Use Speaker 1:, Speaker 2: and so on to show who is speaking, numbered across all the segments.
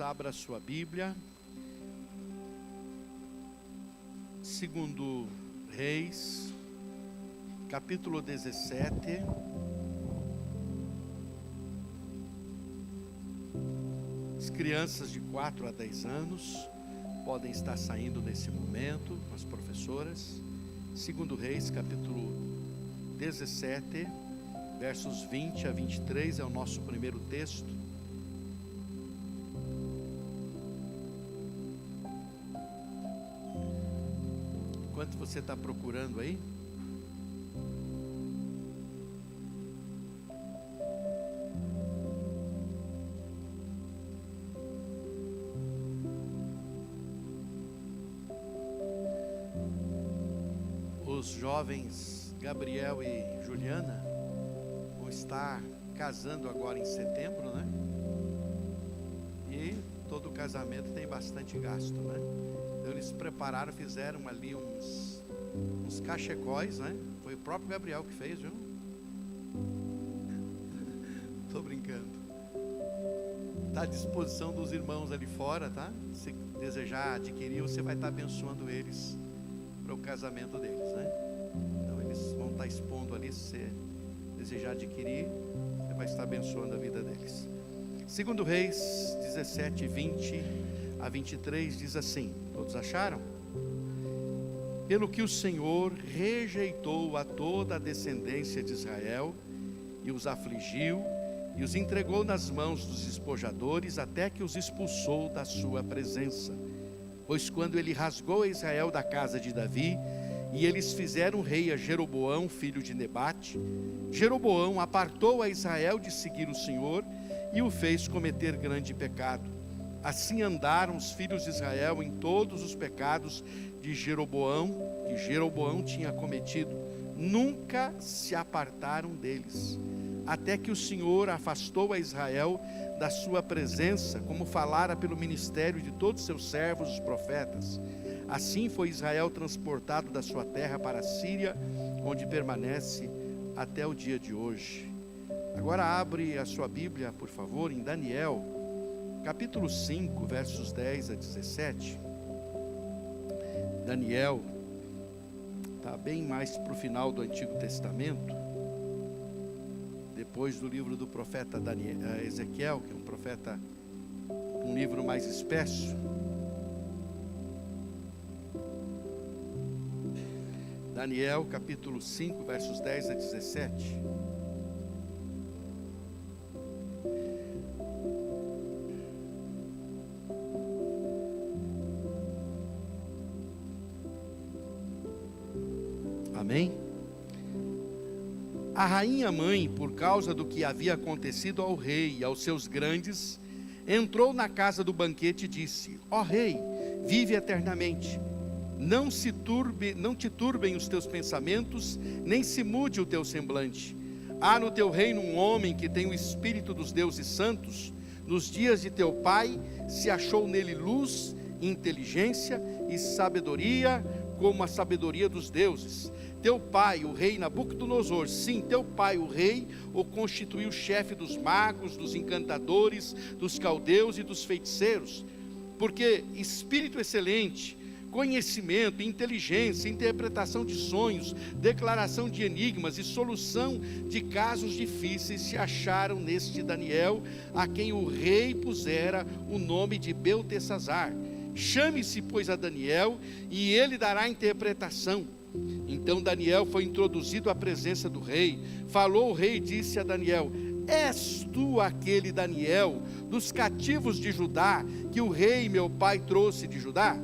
Speaker 1: Abra a sua Bíblia, segundo Reis, capítulo 17. As crianças de 4 a 10 anos podem estar saindo nesse momento, com as professoras. Segundo Reis, capítulo 17, versos 20 a 23, é o nosso primeiro texto. Enquanto você está procurando aí, os jovens Gabriel e Juliana vão estar casando agora em setembro, né? E todo casamento tem bastante gasto, né? Então eles prepararam, fizeram ali uns cachecóis, né? Foi o próprio Gabriel que fez, viu? Tô brincando. Está à disposição dos irmãos ali fora, tá? Se desejar adquirir, você vai estar abençoando eles para o casamento deles, né? Então eles vão estar expondo ali, se você desejar adquirir, você vai estar abençoando a vida deles. Segundo Reis 17, 20 a 23 diz assim, todos acharam? Pelo que o Senhor rejeitou a toda a descendência de Israel e os afligiu e os entregou nas mãos dos despojadores até que os expulsou da sua presença. Pois quando ele rasgou a Israel da casa de Davi e eles fizeram rei a Jeroboão, filho de Nebate, Jeroboão apartou a Israel de seguir o Senhor e o fez cometer grande pecado. Assim andaram os filhos de Israel em todos os pecados de Jeroboão, que Jeroboão tinha cometido. Nunca se apartaram deles, até que o Senhor afastou a Israel da sua presença, como falara pelo ministério de todos os seus servos, os profetas. Assim foi Israel transportado da sua terra para a Síria, onde permanece até o dia de hoje. Agora abre a sua Bíblia, por favor, em Daniel, capítulo 5, versos 10 a 17. Daniel está bem mais para o final do Antigo Testamento, depois do livro do profeta Ezequiel, que é um profeta, um livro mais espesso. Daniel capítulo 5, versos 10 a 17. Amém? A rainha mãe, por causa do que havia acontecido ao rei e aos seus grandes, entrou na casa do banquete e disse: ó rei, vive eternamente. Não te turbem os teus pensamentos, nem se mude o teu semblante. Há no teu reino um homem que tem o espírito dos deuses santos. Nos dias de teu pai se achou nele luz, inteligência e sabedoria, como a sabedoria dos deuses. Teu pai, o rei Nabucodonosor, sim, teu pai, o rei, o constituiu chefe dos magos, dos encantadores, dos caldeus e dos feiticeiros. Porque espírito excelente, conhecimento, inteligência, interpretação de sonhos, declaração de enigmas e solução de casos difíceis se acharam neste Daniel, a quem o rei pusera o nome de Beltesazar. Chame-se, pois, a Daniel, e ele dará interpretação. Então Daniel foi introduzido à presença do rei. Falou o rei e disse a Daniel: és tu aquele Daniel dos cativos de Judá, que o rei meu pai trouxe de Judá?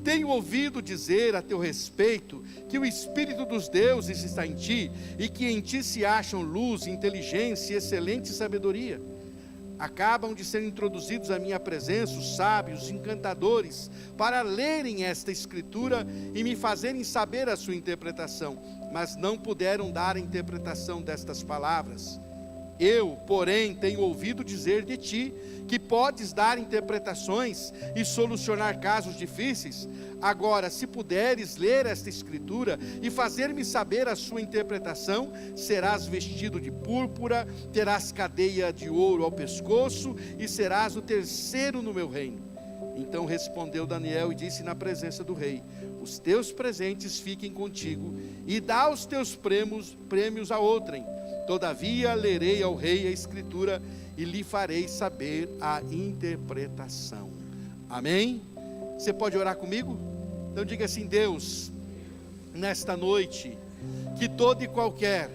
Speaker 1: Tenho ouvido dizer a teu respeito que o Espírito dos deuses está em ti, e que em ti se acham luz, inteligência e excelente sabedoria. Acabam de ser introduzidos à minha presença os sábios, os encantadores, para lerem esta escritura e me fazerem saber a sua interpretação, mas não puderam dar a interpretação destas palavras. Eu, porém, tenho ouvido dizer de ti que podes dar interpretações e solucionar casos difíceis. Agora, se puderes ler esta escritura e fazer-me saber a sua interpretação, serás vestido de púrpura, terás cadeia de ouro ao pescoço e serás o terceiro no meu reino. Então respondeu Daniel e disse na presença do rei: os teus presentes fiquem contigo e dá os teus prêmios a outrem. Todavia lerei ao rei a escritura e lhe farei saber a interpretação. Amém? Você pode orar comigo? Então diga assim: Deus, nesta noite, que toda e qualquer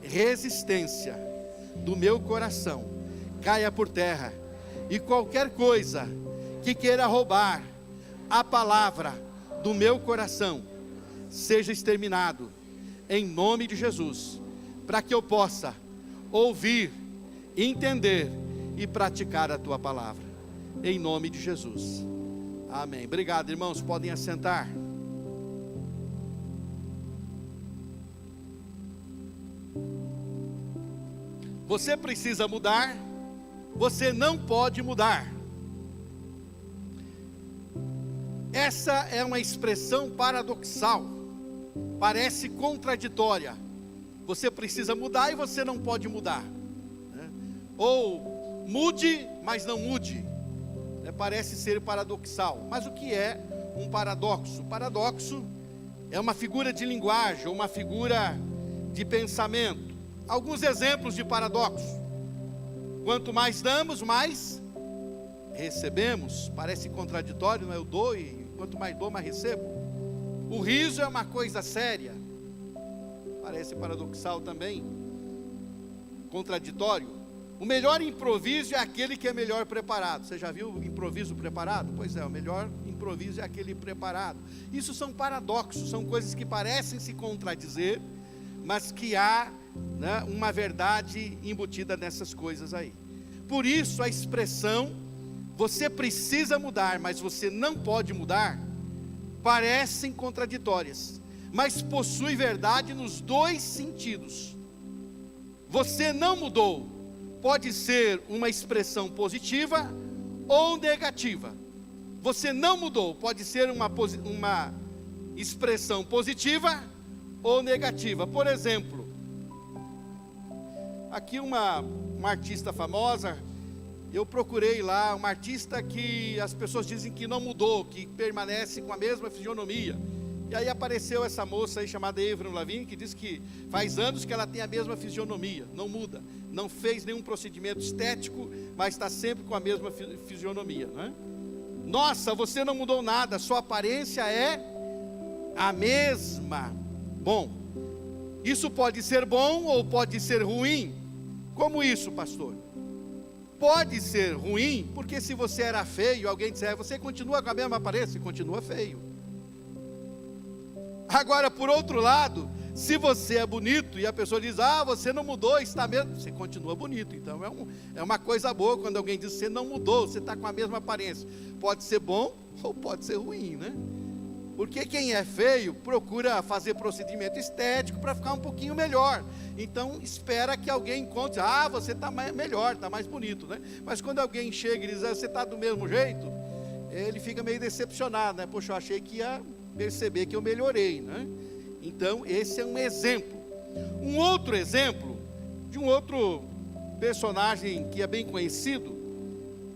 Speaker 1: resistência do meu coração caia por terra, e qualquer coisa que queira roubar a palavra do meu coração seja exterminado, em nome de Jesus, para que eu possa ouvir, entender e praticar a tua palavra, em nome de Jesus. Amém. Obrigado, irmãos, podem assentar. Você precisa mudar, você não pode mudar. Essa é uma expressão paradoxal, parece contraditória. Você precisa mudar e você não pode mudar, né? Ou mude, mas não mude, né? Parece ser paradoxal. Mas o que é um paradoxo? Paradoxo é uma figura de linguagem, uma figura de pensamento. Alguns exemplos de paradoxo: quanto mais damos, mais recebemos. Parece contraditório, não é? Eu dou e quanto mais dou, mais recebo. O riso é uma coisa séria. Parece paradoxal também, contraditório. O melhor improviso é aquele que é melhor preparado. Você já viu o improviso preparado? Pois é, o melhor improviso é aquele preparado. Isso são paradoxos, são coisas que parecem se contradizer, mas que há, né, uma verdade embutida nessas coisas aí. Por isso a expressão você precisa mudar, mas você não pode mudar, parecem contraditórias, mas possui verdade nos dois sentidos. Você não mudou pode ser uma expressão positiva ou negativa. Você não mudou pode ser uma expressão positiva ou negativa. Por exemplo, aqui uma artista famosa, eu procurei lá uma artista que as pessoas dizem que não mudou, que permanece com a mesma fisionomia. E aí apareceu essa moça aí chamada Avril Lavigne, que diz que faz anos que ela tem a mesma fisionomia, não muda, não fez nenhum procedimento estético, mas está sempre com a mesma fisionomia, né? Nossa, você não mudou nada, sua aparência é a mesma. Bom, isso pode ser bom ou pode ser ruim. Como isso, pastor? Pode ser ruim, porque se você era feio, alguém disser, você continua com a mesma aparência, continua feio. Agora, por outro lado, se você é bonito e a pessoa diz, você não mudou, está mesmo, você continua bonito. Então é uma coisa boa quando alguém diz, você não mudou, você está com a mesma aparência. Pode ser bom ou pode ser ruim, né? Porque quem é feio procura fazer procedimento estético para ficar um pouquinho melhor. Então espera que alguém encontre, você está melhor, está mais bonito, né? Mas quando alguém chega e diz, você está do mesmo jeito, ele fica meio decepcionado, né? Poxa, eu achei que ia perceber que eu melhorei, né? Então esse é um exemplo. Um outro exemplo de um outro personagem que é bem conhecido,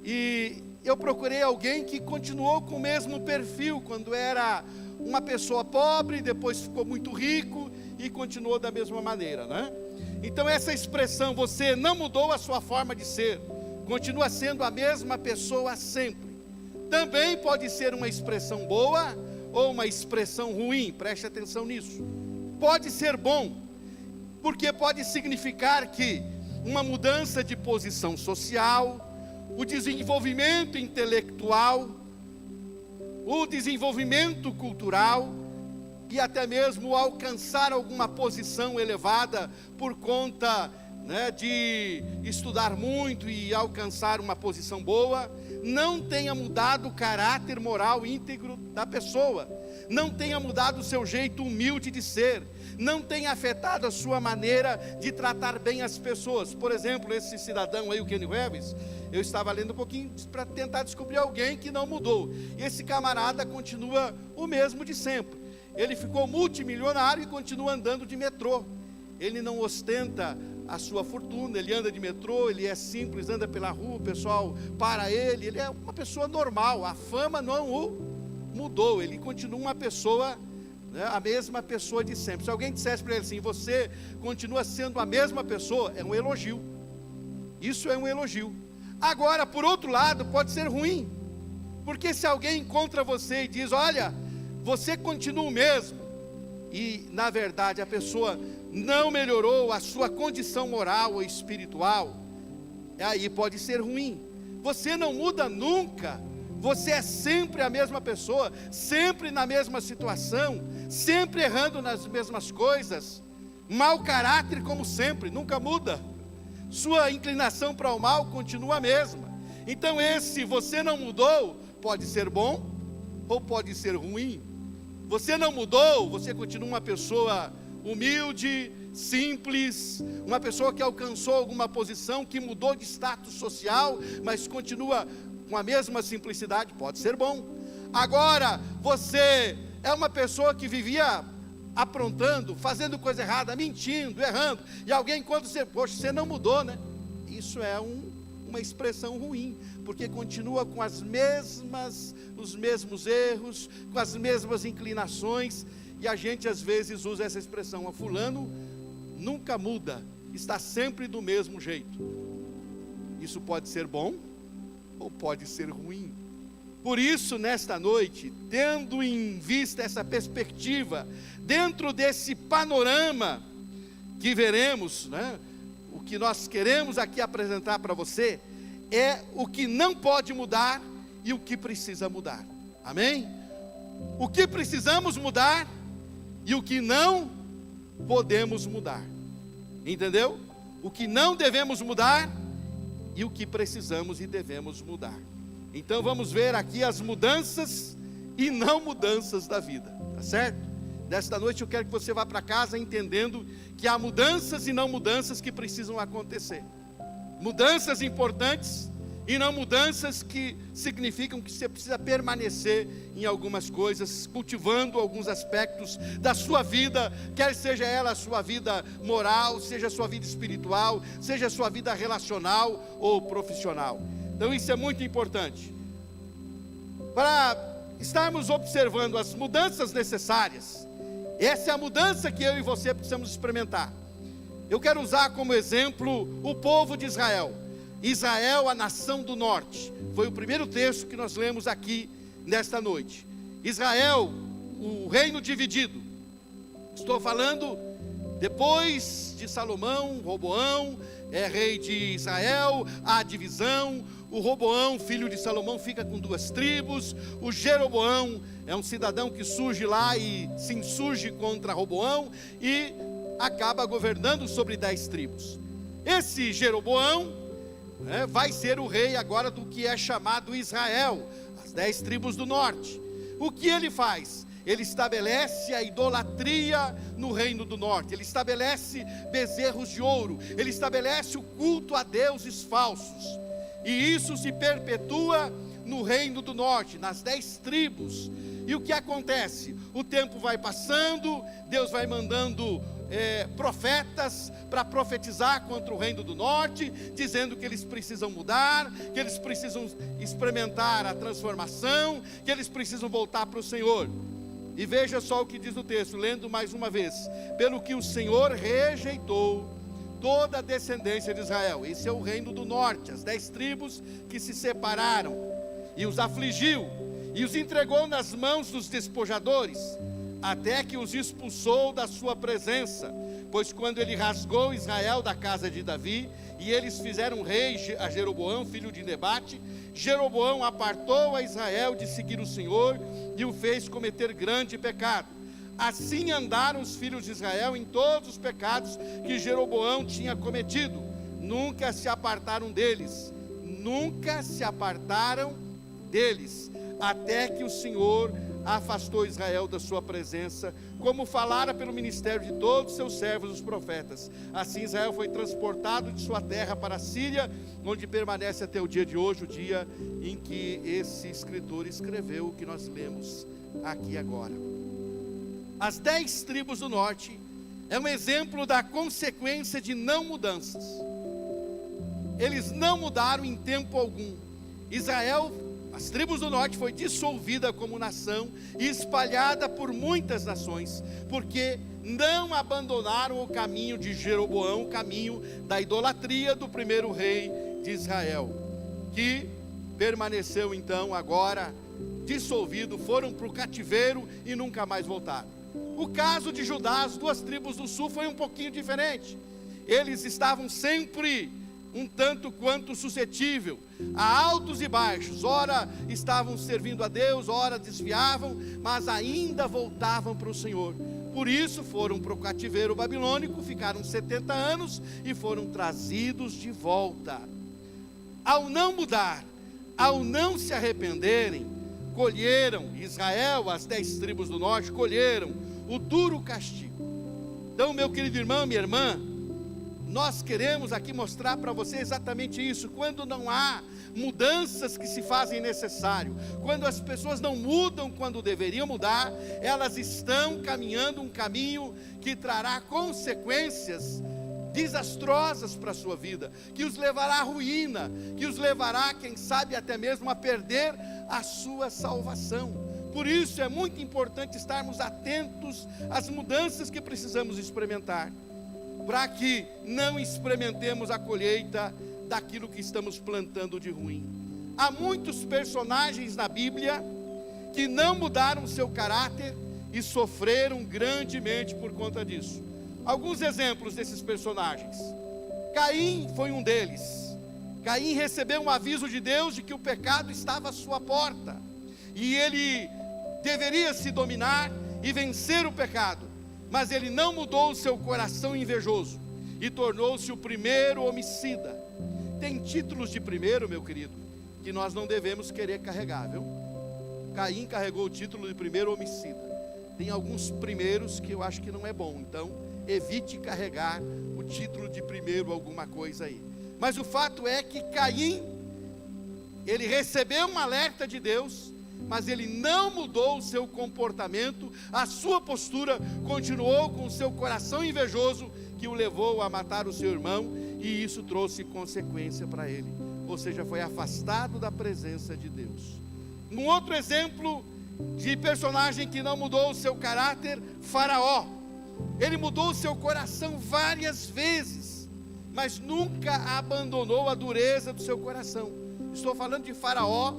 Speaker 1: e eu procurei alguém que continuou com o mesmo perfil, quando era uma pessoa pobre, depois ficou muito rico e continuou da mesma maneira, né? Então essa expressão, você não mudou a sua forma de ser, continua sendo a mesma pessoa sempre, também pode ser uma expressão boa ou uma expressão ruim. Preste atenção nisso. Pode ser bom, porque pode significar que uma mudança de posição social, o desenvolvimento intelectual, o desenvolvimento cultural e até mesmo alcançar alguma posição elevada por conta né, de estudar muito e alcançar uma posição boa, não tenha mudado o caráter moral íntegro da pessoa, não tenha mudado o seu jeito humilde de ser, não tenha afetado a sua maneira de tratar bem as pessoas. Por exemplo, esse cidadão aí, o Kenny Reeves, eu estava lendo um pouquinho para tentar descobrir alguém que não mudou. E esse camarada continua o mesmo de sempre. Ele ficou multimilionário e continua andando de metrô. Ele não ostenta a sua fortuna, ele anda de metrô, ele é simples, anda pela rua, o pessoal para ele é uma pessoa normal, a fama não o mudou, ele continua uma pessoa, né, a mesma pessoa de sempre. Se alguém dissesse para ele assim, você continua sendo a mesma pessoa, é um elogio, isso é um elogio. Agora, por outro lado, pode ser ruim, porque se alguém encontra você e diz, olha, você continua o mesmo, e na verdade a pessoa não melhorou a sua condição moral ou espiritual, aí pode ser ruim. Você não muda nunca, você é sempre a mesma pessoa, sempre na mesma situação, sempre errando nas mesmas coisas, mau caráter como sempre, nunca muda, sua inclinação para o mal continua a mesma. Então esse você não mudou, pode ser bom ou pode ser ruim. Você não mudou, você continua uma pessoa humilde, simples, uma pessoa que alcançou alguma posição, que mudou de status social, mas continua com a mesma simplicidade, pode ser bom. Agora, você é uma pessoa que vivia aprontando, fazendo coisa errada, mentindo, errando, e alguém quando você, poxa, você não mudou, né? Isso é uma expressão ruim, porque continua com os mesmos erros, com as mesmas inclinações, e a gente às vezes usa essa expressão, a fulano nunca muda, está sempre do mesmo jeito. Isso pode ser bom ou pode ser ruim. Por isso, nesta noite, tendo em vista essa perspectiva, dentro desse panorama que veremos, né, o que nós queremos aqui apresentar para você, é o que não pode mudar e o que precisa mudar, amém? O que precisamos mudar e o que não podemos mudar, entendeu? O que não devemos mudar e o que precisamos e devemos mudar. Então vamos ver aqui as mudanças e não mudanças da vida, tá certo? Desta noite eu quero que você vá para casa entendendo que há mudanças e não mudanças que precisam acontecer. Mudanças importantes e não mudanças que significam que você precisa permanecer em algumas coisas, cultivando alguns aspectos da sua vida, quer seja ela a sua vida moral, seja a sua vida espiritual, seja a sua vida relacional ou profissional. Então isso é muito importante. Para estarmos observando as mudanças necessárias, essa é a mudança que eu e você precisamos experimentar. Eu quero usar como exemplo o povo de Israel. Israel, a nação do norte, foi o primeiro texto que nós lemos aqui nesta noite. Israel, o reino dividido. Estou falando depois de Salomão, Roboão é rei de Israel, há divisão. O Roboão, filho de Salomão, fica com 2 tribos. O Jeroboão é um cidadão que surge lá e se insurge contra Roboão e acaba governando sobre 10 tribos. Esse Jeroboão vai ser o rei agora do que é chamado Israel, as 10 tribos do norte. O que ele faz? Ele estabelece a idolatria no reino do norte, ele estabelece bezerros de ouro, ele estabelece o culto a deuses falsos, e isso se perpetua no reino do norte, nas 10 tribos. E o que acontece? O tempo vai passando, Deus vai mandando profetas para profetizar contra o reino do norte, dizendo que eles precisam mudar, que eles precisam experimentar a transformação, que eles precisam voltar para o Senhor. E veja só o que diz o texto, lendo mais uma vez: pelo que o Senhor rejeitou toda a descendência de Israel. Esse é o reino do norte, as 10 tribos que se separaram, e os afligiu, e os entregou nas mãos dos despojadores, até que os expulsou da sua presença. Pois quando ele rasgou Israel da casa de Davi, e eles fizeram rei a Jeroboão, filho de Nebate, Jeroboão apartou a Israel de seguir o Senhor, e o fez cometer grande pecado. Assim andaram os filhos de Israel em todos os pecados que Jeroboão tinha cometido. Nunca se apartaram deles. Nunca se apartaram deles, até que o Senhor afastou Israel da sua presença, como falara pelo ministério de todos os seus servos, os profetas. Assim Israel foi transportado de sua terra para a Síria, onde permanece até o dia de hoje, o dia em que esse escritor escreveu o que nós lemos aqui agora. As 10 tribos do norte é um exemplo da consequência de não mudanças. Eles não mudaram em tempo algum. Israel, as tribos do norte, foi dissolvida como nação e espalhada por muitas nações, porque não abandonaram o caminho de Jeroboão, o caminho da idolatria do primeiro rei de Israel, que permaneceu então agora dissolvido, foram para o cativeiro e nunca mais voltaram. O caso de Judá, as 2 tribos do sul, foi um pouquinho diferente. Eles estavam sempre um tanto quanto suscetível a altos e baixos. Ora estavam servindo a Deus, ora desviavam, mas ainda voltavam para o Senhor. Por isso foram para o cativeiro babilônico, ficaram 70 anos e foram trazidos de volta. Ao não mudar, ao não se arrependerem, colheram, Israel, as 10 tribos do norte, colheram o duro castigo. Então, meu querido irmão, minha irmã, nós queremos aqui mostrar para você exatamente isso. Quando não há mudanças que se fazem necessário, quando as pessoas não mudam quando deveriam mudar, elas estão caminhando um caminho que trará consequências desastrosas para a sua vida, que os levará à ruína, que os levará, quem sabe, até mesmo a perder a sua salvação. Por isso é muito importante estarmos atentos às mudanças que precisamos experimentar, para que não experimentemos a colheita daquilo que estamos plantando de ruim. Há muitos personagens na Bíblia que não mudaram seu caráter e sofreram grandemente por conta disso. Alguns exemplos desses personagens. Caim foi um deles. Caim recebeu um aviso de Deus de que o pecado estava à sua porta, e ele deveria se dominar e vencer o pecado. Mas ele não mudou o seu coração invejoso e tornou-se o primeiro homicida. Tem títulos de primeiro, meu querido, que nós não devemos querer carregar, viu? Caim carregou o título de primeiro homicida. Tem alguns primeiros que eu acho que não é bom, então evite carregar o título de primeiro alguma coisa aí. Mas o fato é que Caim, ele recebeu um alerta de Deus, mas ele não mudou o seu comportamento, a sua postura, continuou com o seu coração invejoso, que o levou a matar o seu irmão, e isso trouxe consequência para ele, ou seja, foi afastado da presença de Deus. Um outro exemplo de personagem que não mudou o seu caráter, Faraó. Ele mudou o seu coração várias vezes, mas nunca abandonou a dureza do seu coração. Estou falando de Faraó,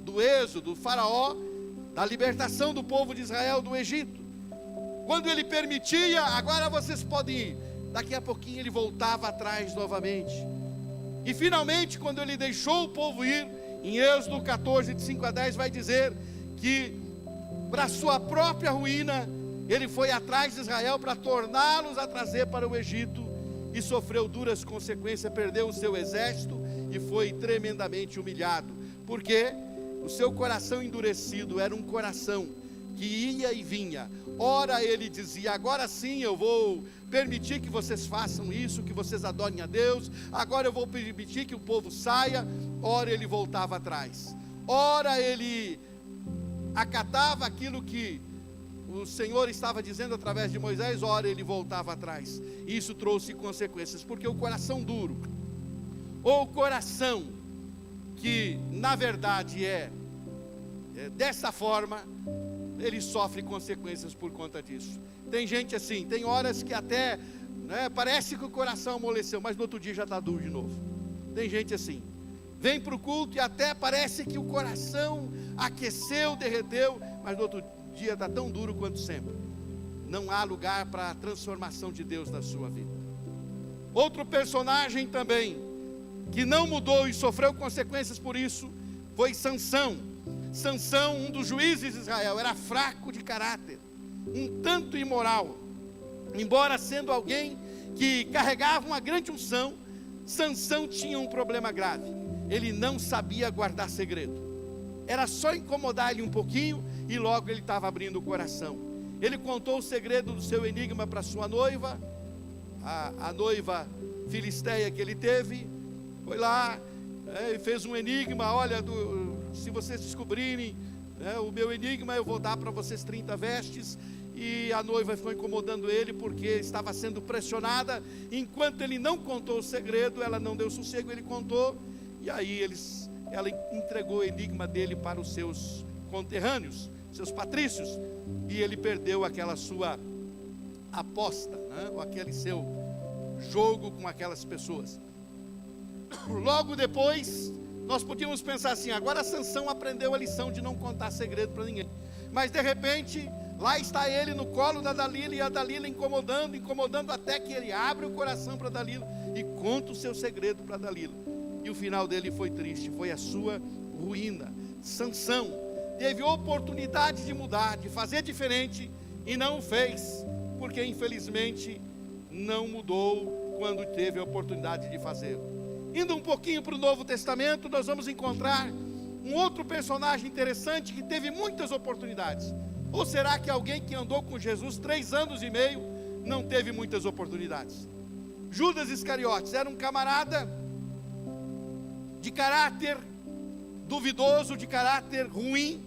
Speaker 1: do êxodo, do Faraó, da libertação do povo de Israel do Egito. Quando ele permitia, agora vocês podem ir, daqui a pouquinho ele voltava atrás novamente. E finalmente, quando ele deixou o povo ir, em Êxodo 14, de 5 a 10, vai dizer que, para sua própria ruína, ele foi atrás de Israel para torná-los a trazer para o Egito, e sofreu duras consequências, perdeu o seu exército e foi tremendamente humilhado. Por quê? O seu coração endurecido era um coração que ia e vinha. Ora ele dizia, agora sim eu vou permitir que vocês façam isso, que vocês adorem a Deus, agora eu vou permitir que o povo saia. Ora ele voltava atrás, ora ele acatava aquilo que o Senhor estava dizendo através de Moisés, ora ele voltava atrás. Isso trouxe consequências, porque o coração duro, ou o coração que na verdade é dessa forma, ele sofre consequências por conta disso. Tem gente assim, tem horas que até parece que o coração amoleceu, mas no outro dia já está duro de novo. Tem gente assim, vem para o culto e até parece que o coração aqueceu, derreteu, mas no outro dia está tão duro quanto sempre. Não há lugar para a transformação de Deus na sua vida. Outro personagem também que não mudou e sofreu consequências por isso foi Sansão. Sansão, um dos juízes de Israel, era fraco de caráter. um tanto imoral. Embora sendo alguém que carregava uma grande unção, Sansão tinha um problema grave. Ele não sabia guardar segredo. Era só incomodar ele um pouquinho e logo ele estava abrindo o coração. Ele contou o segredo do seu enigma para sua noiva, a noiva filisteia que ele teve. Foi lá e fez um enigma. Olha, se vocês descobrirem o meu enigma, eu vou dar para vocês 30 vestes. E a noiva foi incomodando ele porque estava sendo pressionada. Enquanto ele não contou o segredo, ela não deu sossego, ele contou. E aí ela entregou o enigma dele para os seus conterrâneos, seus patrícios. E ele perdeu aquela sua aposta, ou aquele seu jogo com aquelas pessoas. Logo depois, nós podíamos pensar assim: agora Sansão aprendeu a lição de não contar segredo para ninguém. Mas de repente, lá está ele no colo da Dalila, e a Dalila incomodando, até que ele abre o coração para Dalila e conta o seu segredo para Dalila. E o final dele foi triste, foi a sua ruína. Sansão teve oportunidade de mudar, de fazer diferente, e não o fez, porque infelizmente não mudou quando teve a oportunidade de fazer. Indo um pouquinho para o Novo Testamento, nós vamos encontrar um outro personagem interessante que teve muitas oportunidades. Ou será que alguém que andou com Jesus 3 anos e meio não teve muitas oportunidades? Judas Iscariotes era um camarada de caráter duvidoso, de caráter ruim,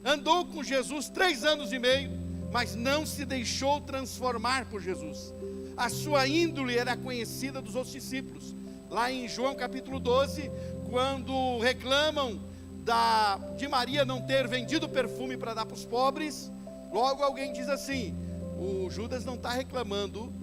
Speaker 1: andou com Jesus 3 anos e meio, mas não se deixou transformar por Jesus. A sua índole era conhecida dos outros discípulos. Lá em João capítulo 12, quando reclamam de Maria não ter vendido perfume para dar para os pobres, logo alguém diz assim: o Judas não está reclamando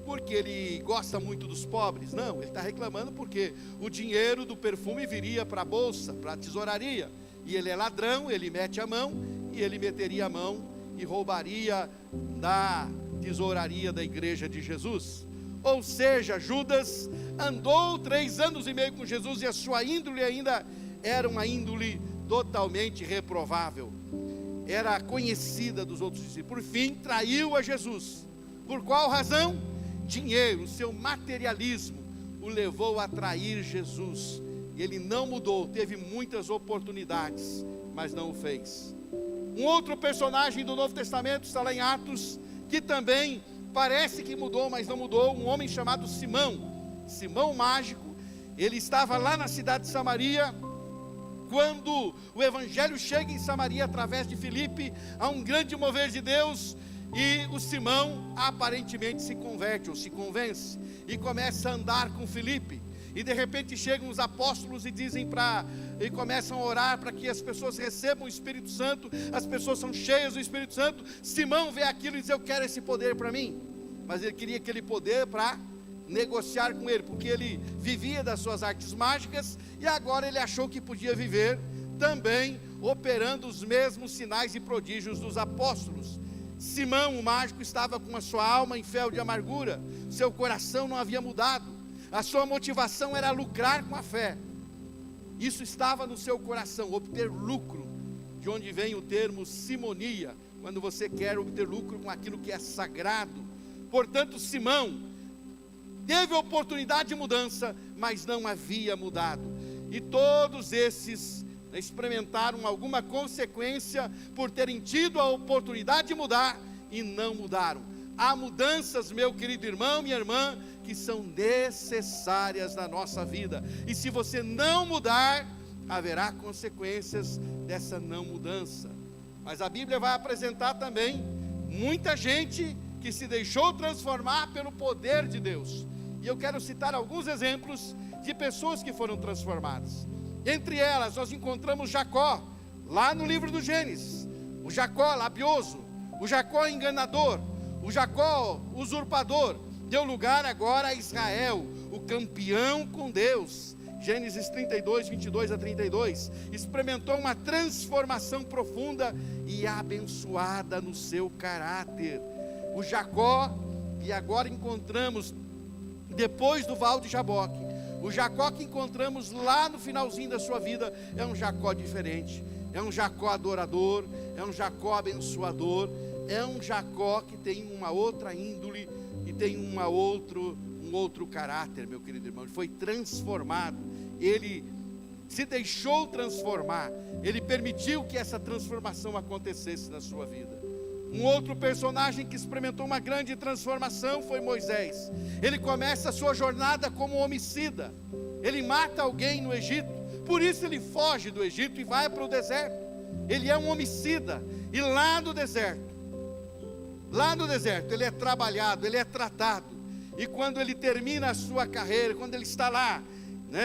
Speaker 1: porque ele gosta muito dos pobres. Não, ele está reclamando porque o dinheiro do perfume viria para a bolsa, para a tesouraria, e ele é ladrão, ele mete a mão, e ele meteria a mão e roubaria da tesouraria da igreja de Jesus. Ou seja, Judas andou 3 anos e meio com Jesus, e a sua índole ainda era uma índole totalmente reprovável. Era conhecida dos outros discípulos. Por fim, traiu a Jesus. Por qual razão? Dinheiro, seu materialismo o levou a trair Jesus. E ele não mudou, teve muitas oportunidades, mas não o fez. Um outro personagem do Novo Testamento está lá em Atos, que também parece que mudou, mas não mudou. Um homem chamado Simão o mágico. Ele estava lá na cidade de Samaria. Quando o evangelho chega em Samaria através de Filipe, há um grande mover de Deus, e o Simão aparentemente se converte, ou se convence, e começa a andar com Filipe. E de repente chegam os apóstolos e começam a orar para que as pessoas recebam o Espírito Santo. As pessoas são cheias do Espírito Santo. Simão vê aquilo e diz: eu quero esse poder para mim. Mas ele queria aquele poder para negociar com ele, porque ele vivia das suas artes mágicas, e agora ele achou que podia viver também operando os mesmos sinais e prodígios dos apóstolos. Simão o mágico estava com a sua alma em fel de amargura, seu coração não havia mudado, a sua motivação era lucrar com a fé. Isso estava no seu coração, obter lucro, de onde vem o termo simonia, quando você quer obter lucro com aquilo que é sagrado. Portanto, Simão teve a oportunidade de mudança, mas não havia mudado. E todos esses experimentaram alguma consequência por terem tido a oportunidade de mudar e não mudaram. Há mudanças, meu querido irmão, minha irmã, que são necessárias na nossa vida. E se você não mudar, haverá consequências dessa não mudança. Mas a Bíblia vai apresentar também muita gente que se deixou transformar pelo poder de Deus. E eu quero citar alguns exemplos de pessoas que foram transformadas. Entre elas, nós encontramos Jacó, lá no livro do Gênesis. O Jacó labioso, o Jacó enganador, o Jacó usurpador, deu lugar agora a Israel, o campeão com Deus. Gênesis 32, 22 a 32. Experimentou uma transformação profunda e abençoada no seu caráter. O Jacó, que agora encontramos depois do Val de Jaboque, o Jacó que encontramos lá no finalzinho da sua vida, é um Jacó diferente, é um Jacó adorador, é um Jacó abençoador, É um Jacó que tem uma outra índole e tem um outro caráter, meu querido irmão. Ele foi transformado, ele se deixou transformar, ele permitiu que essa transformação acontecesse na sua vida. Um outro personagem que experimentou uma grande transformação foi Moisés. Ele começa a sua jornada como homicida, ele mata alguém no Egito, por isso ele foge do Egito e vai para o deserto. Ele é um homicida, e lá no deserto ele é trabalhado, ele é tratado, e quando ele termina a sua carreira, quando ele está lá,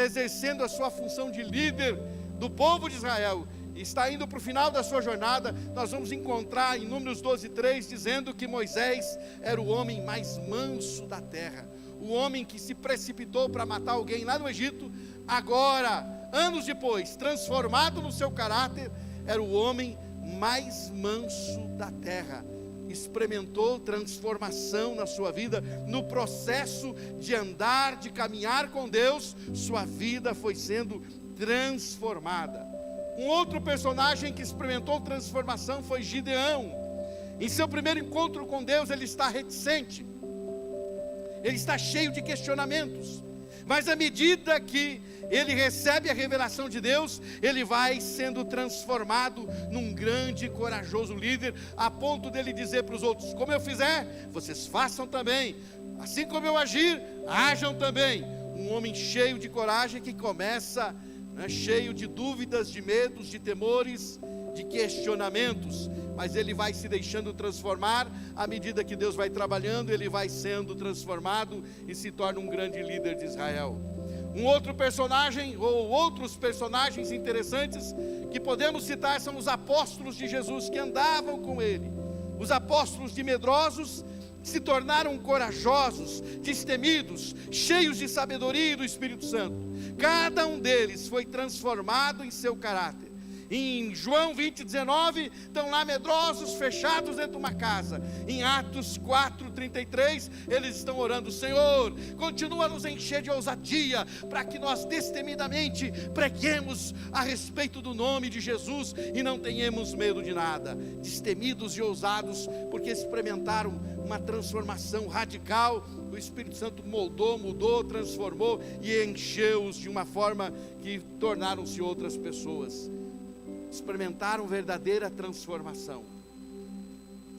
Speaker 1: exercendo a sua função de líder do povo de Israel, e está indo para o final da sua jornada, nós vamos encontrar em Números 12:3, dizendo que Moisés era o homem mais manso da terra, o homem que se precipitou para matar alguém lá no Egito, agora, anos depois, transformado no seu caráter, era o homem mais manso da terra. Experimentou transformação na sua vida, no processo de andar, de caminhar com Deus, sua vida foi sendo transformada. Um outro personagem que experimentou transformação foi Gideão. Em seu primeiro encontro com Deus, ele está reticente, ele está cheio de questionamentos, mas à medida que ele recebe a revelação de Deus, ele vai sendo transformado num grande e corajoso líder, a ponto dele dizer para os outros: como eu fizer, vocês façam também, assim como eu agir, hajam também. Um homem cheio de coragem que começa, cheio de dúvidas, de medos, de temores, de questionamentos, mas ele vai se deixando transformar, à medida que Deus vai trabalhando, ele vai sendo transformado e se torna um grande líder de Israel. Um outro personagem, ou outros personagens interessantes que podemos citar, são os apóstolos de Jesus que andavam com ele. Os apóstolos de medrosos se tornaram corajosos, destemidos, cheios de sabedoria e do Espírito Santo. Cada um deles foi transformado em seu caráter. Em João 20:19, estão lá medrosos, fechados dentro de uma casa. Em Atos 4:33, eles estão orando: Senhor, continua a nos encher de ousadia, para que nós destemidamente preguemos a respeito do nome de Jesus, e não tenhamos medo de nada. Destemidos e ousados, porque experimentaram uma transformação radical. O Espírito Santo moldou, mudou, transformou, e encheu-os de uma forma que tornaram-se outras pessoas. Experimentaram verdadeira transformação.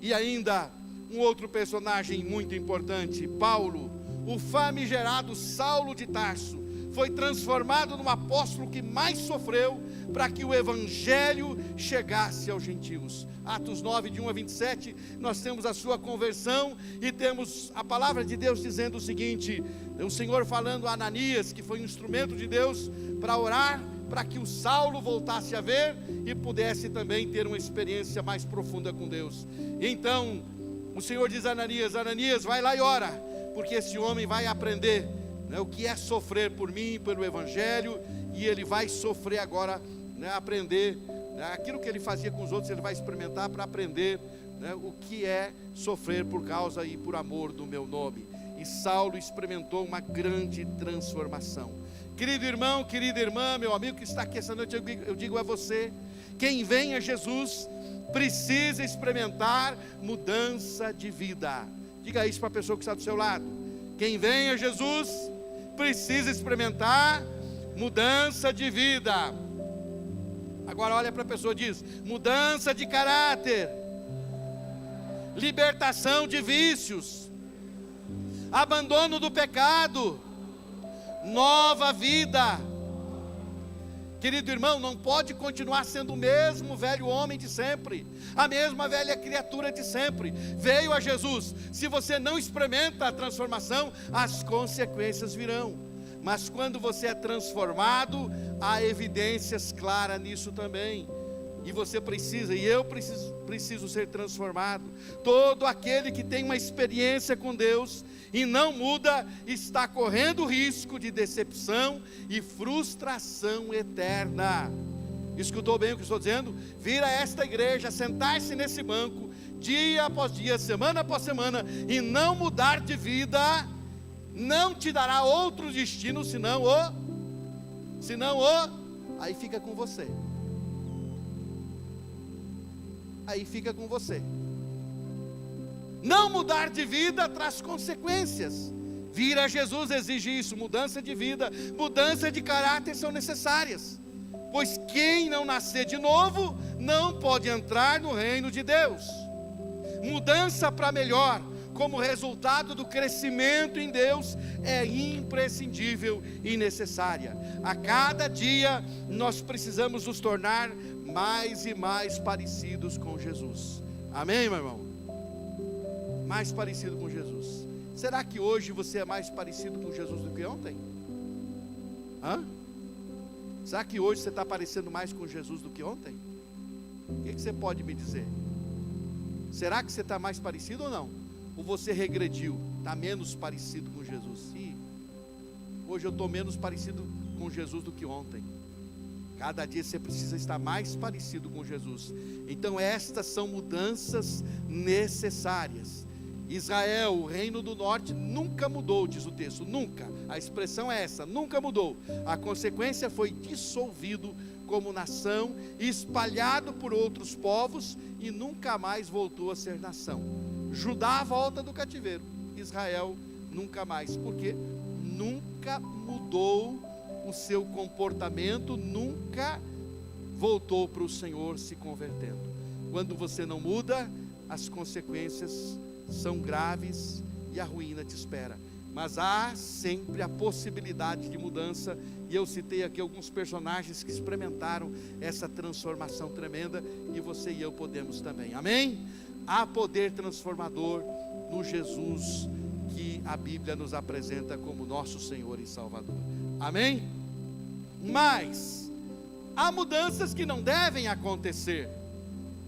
Speaker 1: E ainda um outro personagem muito importante, Paulo, o famigerado Saulo de Tarso, foi transformado no apóstolo que mais sofreu para que o evangelho chegasse aos gentios. Atos 9, de 1 a 27, nós temos a sua conversão, e temos a palavra de Deus dizendo o seguinte: o Senhor falando a Ananias, que foi um instrumento de Deus para orar, para que o Saulo voltasse a ver e pudesse também ter uma experiência mais profunda com Deus. Então o Senhor diz a Ananias: Ananias, vai lá e ora, porque esse homem vai aprender, o que é sofrer por mim, pelo Evangelho, e ele vai sofrer agora, aprender, aquilo que ele fazia com os outros, ele vai experimentar para aprender, o que é sofrer por causa e por amor do meu nome. E Saulo experimentou uma grande transformação. Querido irmão, querida irmã, meu amigo que está aqui essa noite, eu digo a você: quem vem a Jesus precisa experimentar mudança de vida. Diga isso para a pessoa que está do seu lado. Quem vem a Jesus precisa experimentar mudança de vida. Agora olha para a pessoa e diz: mudança de caráter, libertação de vícios, abandono do pecado, nova vida. Querido irmão, não pode continuar sendo o mesmo velho homem de sempre, a mesma velha criatura de sempre. Veio a Jesus. Se você não experimenta a transformação, as consequências virão. Mas quando você é transformado, há evidências claras nisso também. E você precisa, e eu preciso ser transformado. Todo aquele que tem uma experiência com Deus e não muda, está correndo risco de decepção e frustração eterna. Escutou bem o que estou dizendo? Vir a esta igreja, sentar-se nesse banco, dia após dia, semana após semana, e não mudar de vida, não te dará outro destino, senão aí fica com você. Aí fica com você. Não mudar de vida traz consequências. Vir a Jesus exige isso, mudança de vida, mudança de caráter são necessárias. Pois quem não nascer de novo, não pode entrar no reino de Deus. Mudança para melhor, como resultado do crescimento em Deus, é imprescindível e necessária. A cada dia, nós precisamos nos tornar mais e mais parecidos com Jesus. Amém, meu irmão? Mais parecido com Jesus. Será que hoje você é mais parecido com Jesus do que ontem? Será que hoje você está parecendo mais com Jesus do que ontem? O que você pode me dizer? Será que você está mais parecido ou não? Ou você regrediu, está menos parecido com Jesus? Sim, hoje eu estou menos parecido com Jesus do que ontem. Cada dia você precisa estar mais parecido com Jesus. Então estas são mudanças necessárias. Israel, o reino do norte, nunca mudou, diz o texto, nunca. A expressão é essa, nunca mudou. A consequência foi dissolvido como nação, espalhado por outros povos e nunca mais voltou a ser nação. Judá volta do cativeiro, Israel nunca mais. Por quê? Nunca mudou o seu comportamento, nunca voltou para o Senhor se convertendo. Quando você não muda, as consequências são graves e a ruína te espera. Mas há sempre a possibilidade de mudança, e eu citei aqui alguns personagens que experimentaram essa transformação tremenda, e você e eu podemos também. Amém? Há poder transformador no Jesus que a Bíblia nos apresenta como nosso Senhor e Salvador. Amém? Mas há mudanças que não devem acontecer,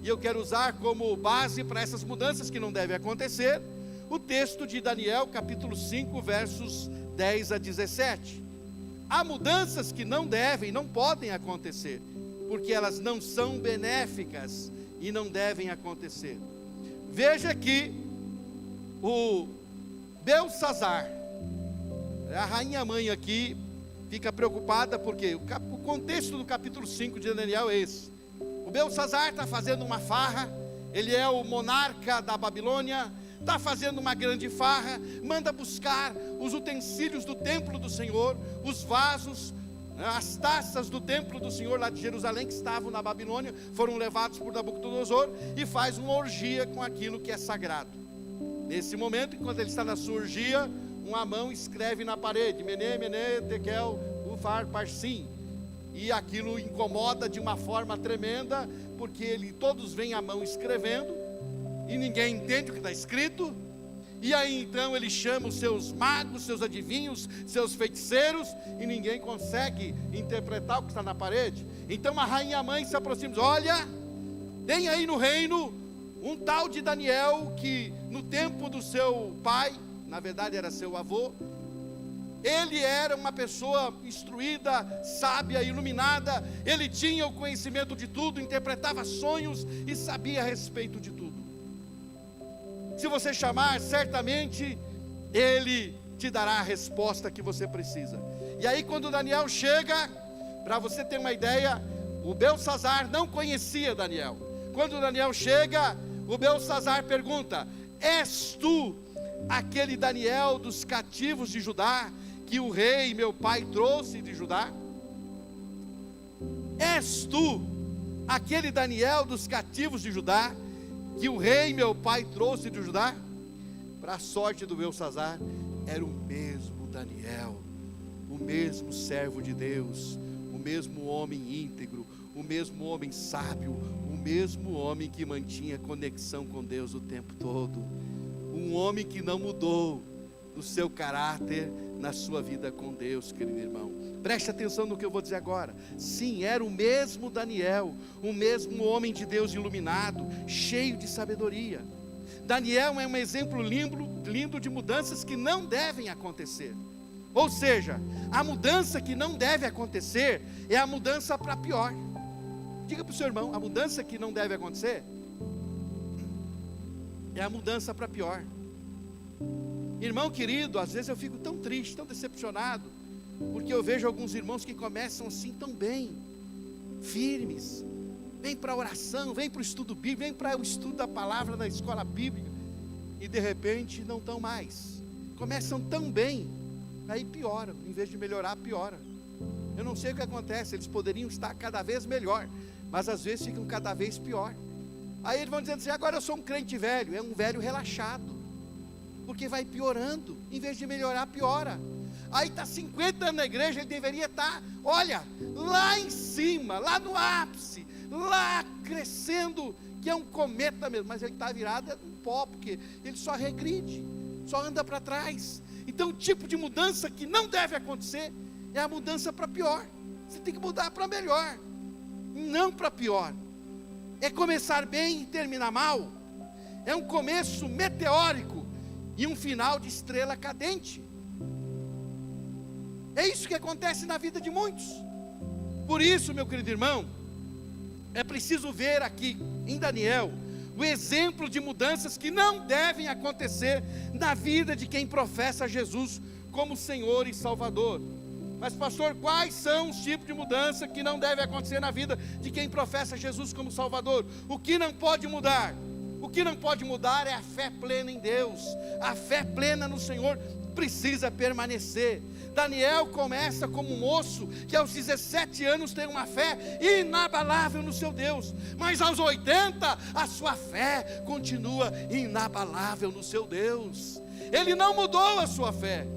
Speaker 1: e eu quero usar como base para essas mudanças que não devem acontecer o texto de Daniel, capítulo 5, versos 10 a 17. Há mudanças que não devem, não podem acontecer, porque elas não são benéficas e não devem acontecer. Veja que o Belsazar, a rainha mãe aqui, fica preocupada porque o contexto do capítulo 5 de Daniel é esse. O Belsazar está fazendo uma farra, ele é o monarca da Babilônia, está fazendo uma grande farra, manda buscar os utensílios do templo do Senhor, os vasos, as taças do templo do Senhor lá de Jerusalém, que estavam na Babilônia, foram levados por Nabucodonosor, e faz uma orgia com aquilo que é sagrado. Nesse momento, enquanto ele está na sua orgia, uma mão escreve na parede, Mene, Mene, Tekel, Ufar, Parsim, e aquilo incomoda de uma forma tremenda, porque todos veem a mão escrevendo, e ninguém entende o que está escrito. E aí então ele chama os seus magos, seus adivinhos, seus feiticeiros, e ninguém consegue interpretar o que está na parede. Então a rainha mãe se aproxima e diz: olha, tem aí no reino um tal de Daniel, que no tempo do seu pai, na verdade era seu avô, ele era uma pessoa instruída, sábia, iluminada, ele tinha o conhecimento de tudo, interpretava sonhos e sabia a respeito de tudo. Se você chamar, certamente ele te dará a resposta que você precisa. E aí quando Daniel chega, para você ter uma ideia, o Belsazar não conhecia Daniel. Quando Daniel chega, o Belsazar pergunta: és tu aquele Daniel dos cativos de Judá, que o rei meu pai trouxe de Judá? És tu aquele Daniel dos cativos de Judá, que o rei meu pai trouxe de Judá? Para a sorte do Belsazar, era o mesmo Daniel, o mesmo servo de Deus, o mesmo homem íntegro, o mesmo homem sábio, o mesmo homem que mantinha conexão com Deus o tempo todo, um homem que não mudou o seu caráter na sua vida com Deus, querido irmão. Preste atenção no que eu vou dizer agora. Sim, era o mesmo Daniel, o mesmo homem de Deus iluminado, cheio de sabedoria. Daniel é um exemplo lindo de mudanças que não devem acontecer. Ou seja, a mudança que não deve acontecer é a mudança para pior. Diga para o seu irmão: a mudança que não deve acontecer é a mudança para pior. Irmão querido, às vezes eu fico tão triste, tão decepcionado, porque eu vejo alguns irmãos que começam assim tão bem, firmes, vem para a oração, vem para o estudo bíblico, vem para o estudo da palavra na escola bíblica, e de repente não estão mais. Começam tão bem, aí pioram, em vez de melhorar, piora. Eu não sei o que acontece, eles poderiam estar cada vez melhor, mas às vezes ficam cada vez pior. Aí eles vão dizendo assim: agora eu sou um crente velho. É um velho relaxado, porque vai piorando, em vez de melhorar, piora. Aí está 50 anos na igreja, ele deveria estar, olha, lá em cima, lá no ápice, lá crescendo, que é um cometa mesmo, mas ele está virado um pó, porque ele só regride, só anda para trás. Então o tipo de mudança que não deve acontecer é a mudança para pior. Você tem que mudar para melhor, não para pior. É começar bem e terminar mal. É um começo meteórico e um final de estrela cadente. É isso que acontece na vida de muitos. Por isso, meu querido irmão, é preciso ver aqui em Daniel o exemplo de mudanças que não devem acontecer na vida de quem professa Jesus como Senhor e Salvador. Mas pastor, quais são os tipos de mudança que não devem acontecer na vida de quem professa Jesus como Salvador? O que não pode mudar? O que não pode mudar é a fé plena em Deus. A fé plena no Senhor precisa permanecer. Daniel começa como um moço que aos 17 anos tem uma fé inabalável no seu Deus, mas aos 80 a sua fé continua inabalável no seu Deus. Ele não mudou a sua fé,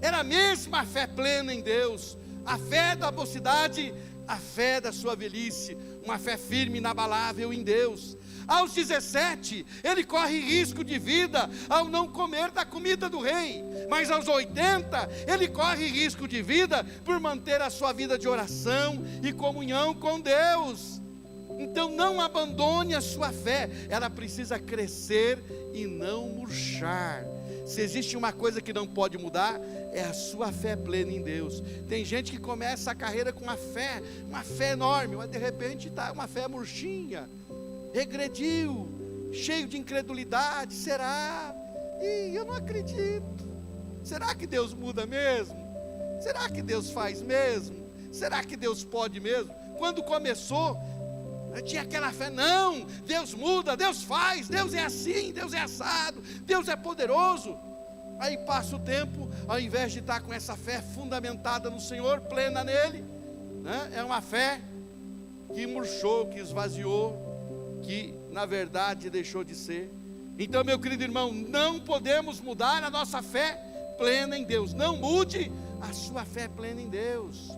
Speaker 1: era a mesma fé plena em Deus, a fé da mocidade, a fé da sua velhice, uma fé firme, inabalável em Deus. Aos 17, ele corre risco de vida ao não comer da comida do rei, mas aos 80, ele corre risco de vida por manter a sua vida de oração e comunhão com Deus. Então não abandone a sua fé, ela precisa crescer e não murchar. Se existe uma coisa que não pode mudar, é a sua fé plena em Deus. Tem gente que começa a carreira com uma fé enorme, mas de repente está uma fé murchinha, regrediu, cheio de incredulidade. Será? Eu não acredito. Será que Deus muda mesmo? Será que Deus faz mesmo? Será que Deus pode mesmo? Quando começou, tinha aquela fé: não, Deus muda, Deus faz, Deus é assim, Deus é assado, Deus é poderoso. Aí passa o tempo, ao invés de estar com essa fé fundamentada no Senhor, plena nele, né? É uma fé que murchou, que esvaziou, que na verdade deixou de ser. Então, meu querido irmão, não podemos mudar a nossa fé plena em Deus. Não mude a sua fé plena em Deus.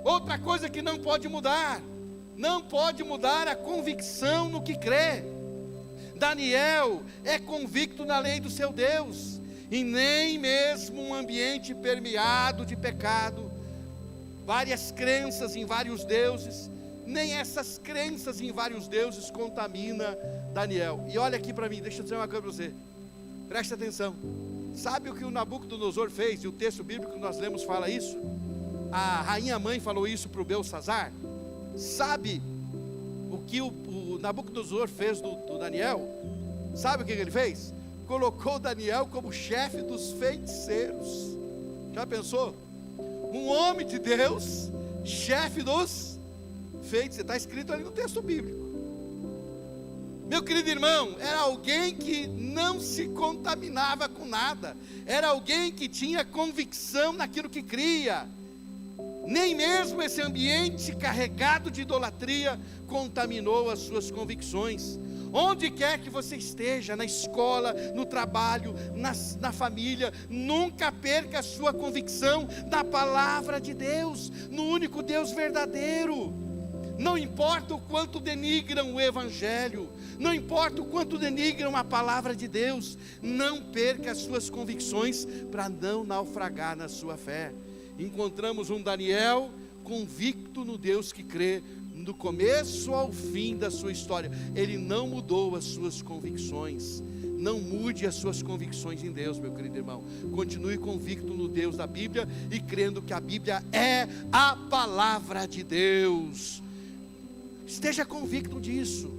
Speaker 1: Outra coisa que não pode mudar, não pode mudar a convicção no que crê. Daniel é convicto na lei do seu Deus, e nem mesmo um ambiente permeado de pecado, várias crenças em vários deuses, nem essas crenças em vários deuses contamina Daniel. E olha aqui para mim, deixa eu dizer uma coisa para você, presta atenção. Sabe o que o Nabucodonosor fez? E o texto bíblico que nós lemos fala isso. A rainha mãe falou isso para o Belsazar. Sabe o que o Nabucodonosor fez do Daniel? Sabe o que ele fez? Colocou Daniel como chefe dos feiticeiros. Já pensou? Um homem de Deus, chefe dos feiticeiros. Está escrito ali no texto bíblico. Meu querido irmão, era alguém que não se contaminava com nada, era alguém que tinha convicção naquilo que cria. Nem mesmo esse ambiente carregado de idolatria contaminou as suas convicções. Onde quer que você esteja, na escola, no trabalho, na família, nunca perca a sua convicção na palavra de Deus, no único Deus verdadeiro. Não importa o quanto denigram o Evangelho, não importa o quanto denigram a palavra de Deus, não perca as suas convicções para não naufragar na sua fé. Encontramos um Daniel convicto no Deus que crê, do começo ao fim da sua história. Ele não mudou as suas convicções. Não mude as suas convicções em Deus, meu querido irmão. Continue convicto no Deus da Bíblia e crendo que a Bíblia é a palavra de Deus. Esteja convicto disso.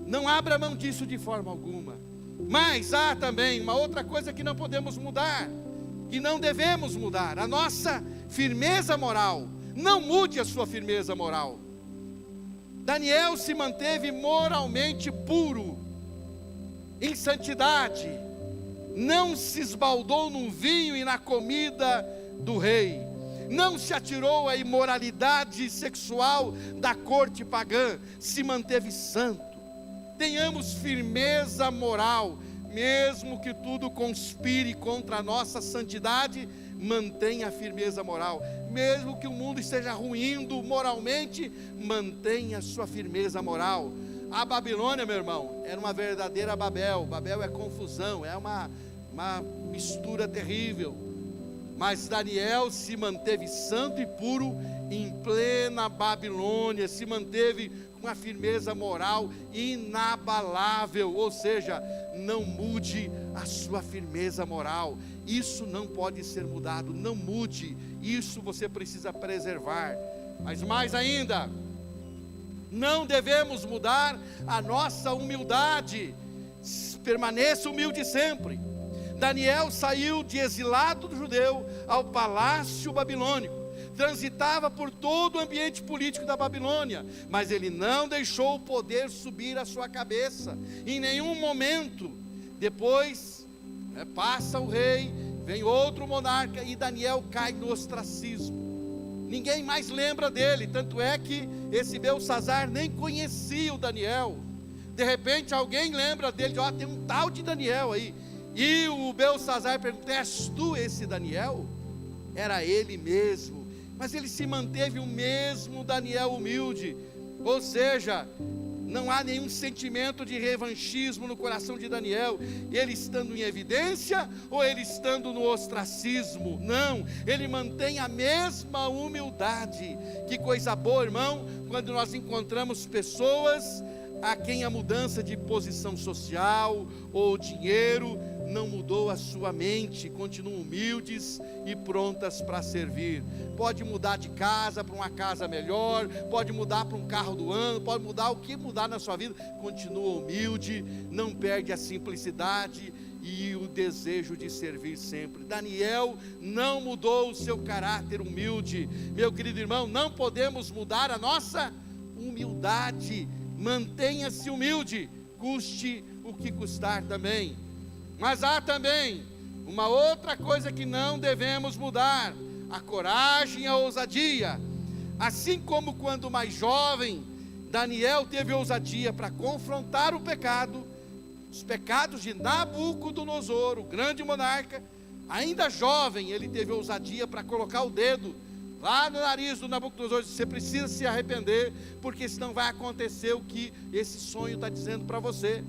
Speaker 1: Não abra mão disso de forma alguma. Mas há também uma outra coisa que não podemos mudar, que não devemos mudar: a nossa firmeza moral. Não mude a sua firmeza moral. Daniel se manteve moralmente puro. em santidade, não se esbaldou no vinho e na comida do rei, não se atirou à imoralidade sexual da corte pagã, se manteve santo. Tenhamos firmeza moral, mesmo que tudo conspire contra a nossa santidade, mantenha a firmeza moral. Mesmo que o mundo esteja ruindo moralmente, mantenha a sua firmeza moral. A Babilônia, meu irmão, era uma verdadeira Babel. Babel é confusão, é uma mistura terrível. Mas Daniel se manteve santo e puro em plena Babilônia, se manteve com a firmeza moral inabalável, ou seja, não mude a sua firmeza moral. Isso não pode ser mudado, não mude, isso você precisa preservar. Mas mais ainda, não devemos mudar a nossa humildade, permaneça humilde sempre. Daniel saiu de exilado judeu ao palácio babilônico, transitava por todo o ambiente político da Babilônia, mas ele não deixou o poder subir à sua cabeça, em nenhum momento. Depois, passa o rei, vem outro monarca e Daniel cai no ostracismo. Ninguém mais lembra dele, tanto é que esse Belsazar nem conhecia o Daniel. De repente alguém lembra dele, ó, tem um tal de Daniel aí. E o Belsazar pergunta: és tu esse Daniel? Era ele mesmo, mas ele se manteve o mesmo Daniel humilde, ou seja, não há nenhum sentimento de revanchismo no coração de Daniel, ele estando em evidência ou ele estando no ostracismo. Não, ele mantém a mesma humildade. Que coisa boa, irmão, quando nós encontramos pessoas a quem a mudança de posição social ou dinheiro não mudou a sua mente, continuam humildes e prontas para servir. Pode mudar de casa para uma casa melhor, pode mudar para um carro do ano, pode mudar o que mudar na sua vida, continua humilde, não perde a simplicidade e o desejo de servir sempre. Daniel não mudou o seu caráter humilde. Meu querido irmão, não podemos mudar a nossa humildade. Mantenha-se humilde, custe o que custar também. Mas há também uma outra coisa que não devemos mudar: a coragem e a ousadia. Assim como quando mais jovem, Daniel teve ousadia para confrontar o pecado, os pecados de Nabucodonosor, o grande monarca. Ainda jovem, ele teve ousadia para colocar o dedo lá no nariz do Nabucodonosor. Você precisa se arrepender, porque senão vai acontecer o que esse sonho está dizendo para você.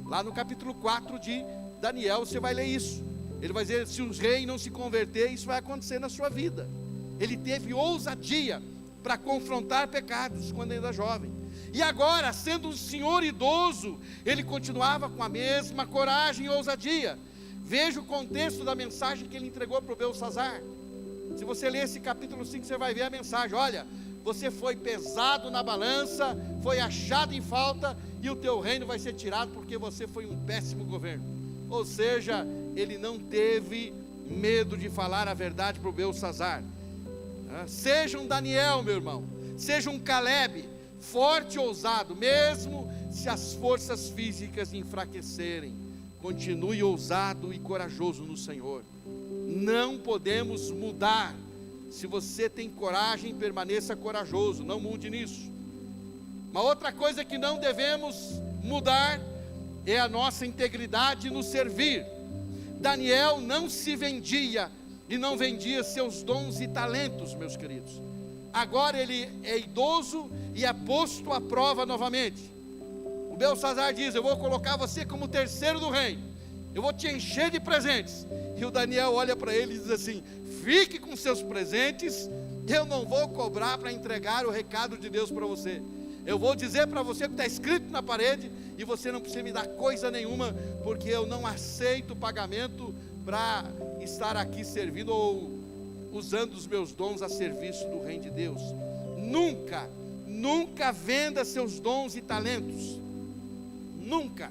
Speaker 1: Lá no capítulo 4 de Daniel, você vai ler isso. Ele vai dizer: se o rei não se converter, isso vai acontecer na sua vida. Ele teve ousadia para confrontar pecados quando ainda jovem. E agora, sendo um senhor idoso, ele continuava com a mesma coragem e ousadia. Veja o contexto da mensagem que ele entregou para o Belsazar. Se você ler esse capítulo 5, você vai ver a mensagem: olha, você foi pesado na balança, foi achado em falta, e o teu reino vai ser tirado porque você foi um péssimo governo. Ou seja, ele não teve medo de falar a verdade para o Belsazar. Seja um Daniel, meu irmão, seja um Caleb, forte e ousado, mesmo se as forças físicas enfraquecerem, continue ousado e corajoso no Senhor. Não podemos mudar. Se você tem coragem, permaneça corajoso, não mude nisso. Uma outra coisa que não devemos mudar é a nossa integridade no servir. Daniel não se vendia e não vendia seus dons e talentos, meus queridos. Agora ele é idoso e é posto à prova novamente. O Belsazar diz: eu vou colocar você como terceiro do reino, eu vou te encher de presentes. E o Daniel olha para ele e diz assim: fique com seus presentes, eu não vou cobrar para entregar o recado de Deus para você. Eu vou dizer para você o que está escrito na parede, e você não precisa me dar coisa nenhuma, porque eu não aceito pagamento para estar aqui servindo ou usando os meus dons a serviço do reino de Deus. Nunca, nunca venda seus dons e talentos. Nunca.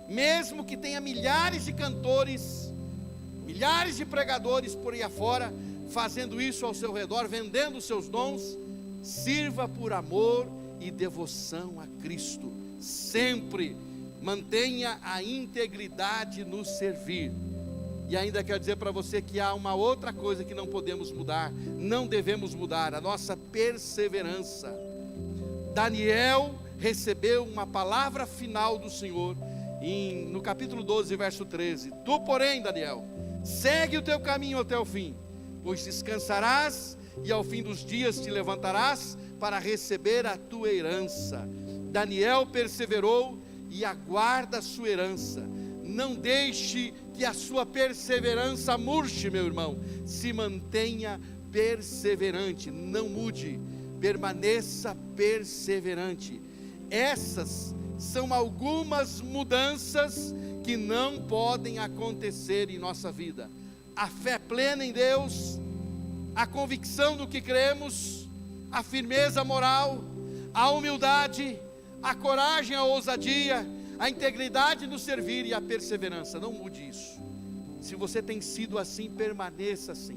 Speaker 1: Mesmo que tenha milhares de cantores, milhares de pregadores por aí afora, fazendo isso ao seu redor, vendendo os seus dons, sirva por amor e devoção a Cristo, sempre mantenha a integridade no servir. E ainda quero dizer para você que há uma outra coisa que não podemos mudar, não devemos mudar: a nossa perseverança. Daniel recebeu uma palavra final do Senhor, no capítulo 12, verso 13: Tu, porém, Daniel, segue o teu caminho até o fim, pois descansarás e ao fim dos dias te levantarás para receber a tua herança. Daniel perseverou e aguarda a sua herança. Não deixe que a sua perseverança murche, meu irmão. Se mantenha perseverante, não mude, permaneça perseverante. Essas são algumas mudanças que não podem acontecer em nossa vida: a fé plena em Deus, a convicção do que cremos, a firmeza moral, a humildade, a coragem, a ousadia, a integridade no servir e a perseverança. Não mude isso. Se você tem sido assim, permaneça assim.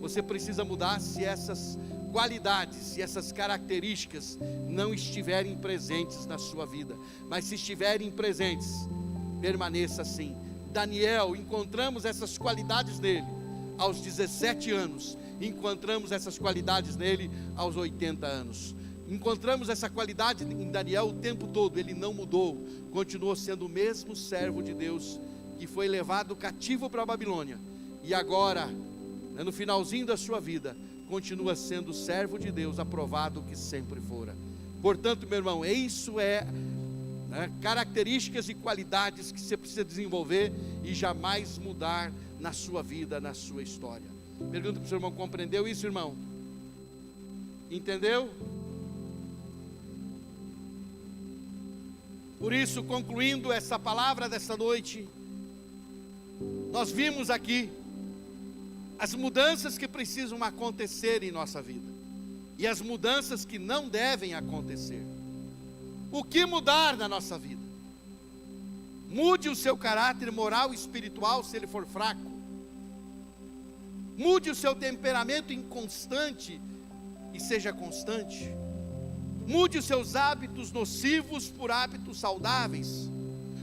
Speaker 1: Você precisa mudar se essas qualidades, se essas características não estiverem presentes na sua vida. Mas se estiverem presentes, permaneça assim. Daniel, encontramos essas qualidades nele aos 17 anos, encontramos essas qualidades nele aos 80 anos. Encontramos essa qualidade em Daniel o tempo todo. Ele não mudou, continuou sendo o mesmo servo de Deus que foi levado cativo para a Babilônia, e agora, no finalzinho da sua vida, continua sendo servo de Deus, aprovado que sempre fora. Portanto, meu irmão, isso é características e qualidades que você precisa desenvolver e jamais mudar na sua vida, na sua história. Pergunto para o seu irmão: compreendeu isso, irmão? Entendeu? Por isso, concluindo essa palavra desta noite, nós vimos aqui as mudanças que precisam acontecer em nossa vida e as mudanças que não devem acontecer. O que mudar na nossa vida? Mude o seu caráter moral e espiritual se ele for fraco. Mude o seu temperamento inconstante e seja constante. Mude os seus hábitos nocivos por hábitos saudáveis.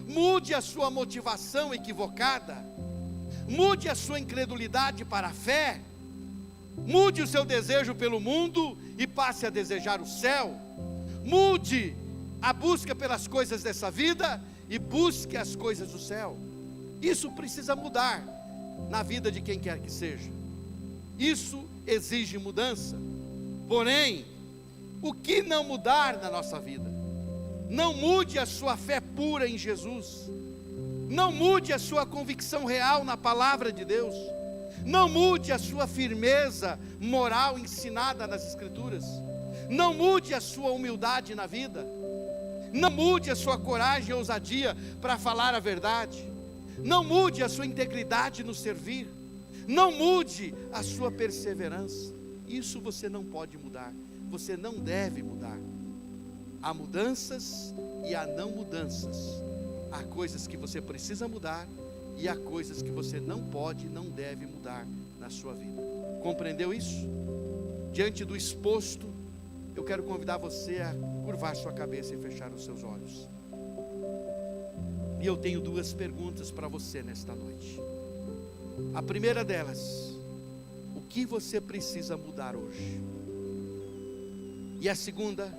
Speaker 1: Mude a sua motivação equivocada. Mude a sua incredulidade para a fé. Mude o seu desejo pelo mundo e passe a desejar o céu. Mude a busca pelas coisas dessa vida e busque as coisas do céu. Isso precisa mudar na vida de quem quer que seja. Isso exige mudança. Porém, o que não mudar na nossa vida? Não mude a sua fé pura em Jesus. Não mude a sua convicção real na palavra de Deus. Não mude a sua firmeza moral ensinada nas Escrituras. Não mude a sua humildade na vida. Não mude a sua coragem e ousadia para falar a verdade. Não mude a sua integridade no servir. Não mude a sua perseverança. Isso você não pode mudar. Você não deve mudar. Há mudanças e há não mudanças. Há coisas que você precisa mudar e há coisas que você não pode e não deve mudar na sua vida. Compreendeu isso? Diante do exposto, eu quero convidar você a curvar sua cabeça e fechar os seus olhos. E eu tenho duas perguntas para você nesta noite. A primeira delas: o que você precisa mudar hoje? E a segunda: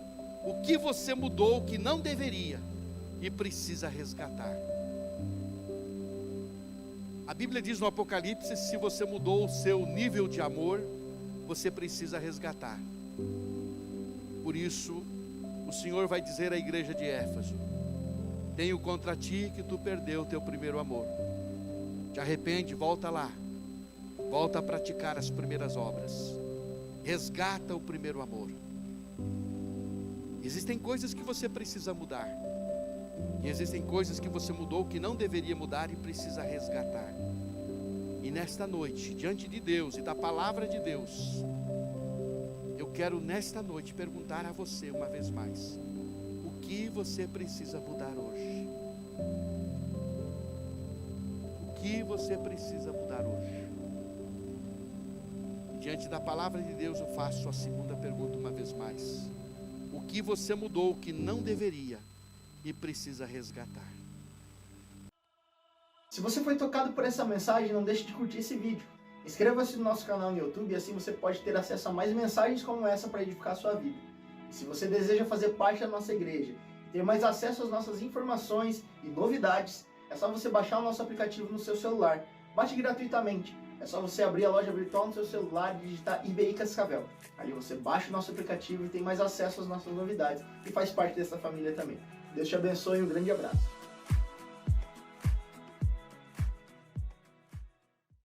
Speaker 1: o que você mudou que não deveria e precisa resgatar? A Bíblia diz no Apocalipse: se você mudou o seu nível de amor, você precisa resgatar. Por isso, o Senhor vai dizer à igreja de Éfeso: tenho contra ti que tu perdeu o teu primeiro amor. Te arrepende, volta lá, volta a praticar as primeiras obras, resgata o primeiro amor. Existem coisas que você precisa mudar, e existem coisas que você mudou que não deveria mudar e precisa resgatar. E nesta noite, diante de Deus e da palavra de Deus, eu quero nesta noite perguntar a você uma vez mais: o que você precisa mudar hoje? O que você precisa mudar hoje? E diante da palavra de Deus, eu faço a segunda pergunta uma vez mais: o que você mudou que não deveria e precisa resgatar?
Speaker 2: Se você foi tocado por essa mensagem, não deixe de curtir esse vídeo. Inscreva-se no nosso canal no YouTube e assim você pode ter acesso a mais mensagens como essa para edificar a sua vida. E se você deseja fazer parte da nossa igreja e ter mais acesso às nossas informações e novidades, é só você baixar o nosso aplicativo no seu celular. Baixe gratuitamente. É só você abrir a loja virtual no seu celular e digitar IBI Cascavel. Ali você baixa o nosso aplicativo e tem mais acesso às nossas novidades e faz parte dessa família também. Deus te abençoe e um grande abraço.